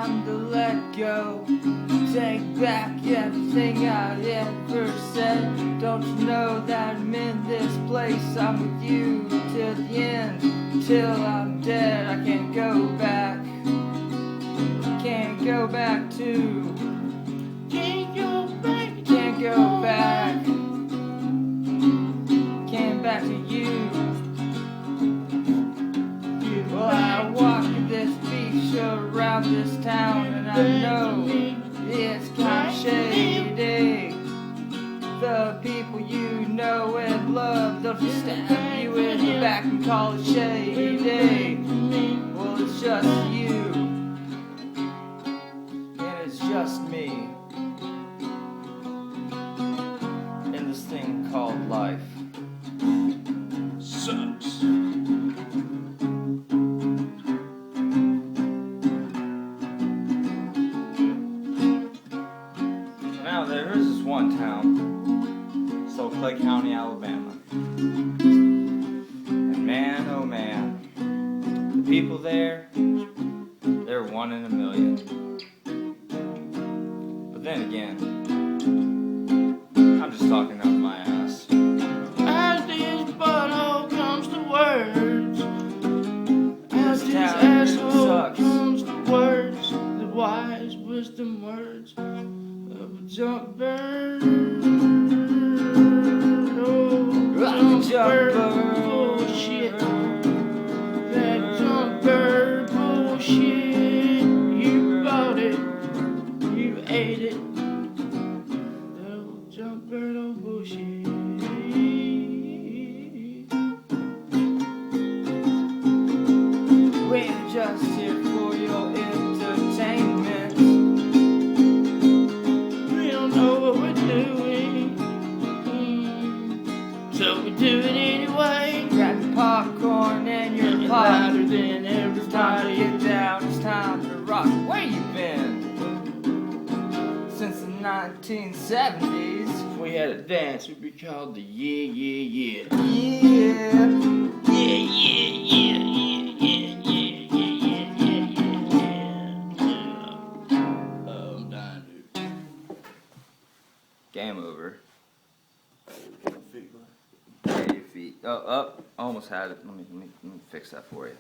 time to let go. Take back everything I ever said. Don't you know that I'm in this place? I'm with you till the end, till I'm dead. I can't go back. Can't go back to. Can't go back. Can't go back. Can't back to you. Well, I walk this beach around this town, and I know it's kind of shady. The people you know and love, they'll just stab you in the back and call it shady. Well, it's just you, and it's just me, in this thing called life. Sucks. Now there is this one town, Clay County, Alabama. And man, oh man, the people there, they're 1 in a million. But then again, I'm just talking out of my ass. As this butthole comes to words, as this town asshole sucks. comes to words, the wise wisdom words of a junk bird. Oh, junk bird bullshit. That junk bird bullshit. You bought it, you ate it. That old junk bird old bullshit. We're just here for your entertainment. We don't know what we're doing, so we do it anyway. Grab your popcorn and your It's pop. louder than It's time to everybody. get down, it's time to rock. Where you been? Since the 1970s. If we had a dance, it'd be called the Yeah, Yeah, Yeah. Yeah. Yeah, yeah, yeah, yeah, yeah, yeah, yeah, yeah, yeah, yeah. I'm dying, dude. Game over. Hey, your feet. Oh, almost had it. Let me fix that for you.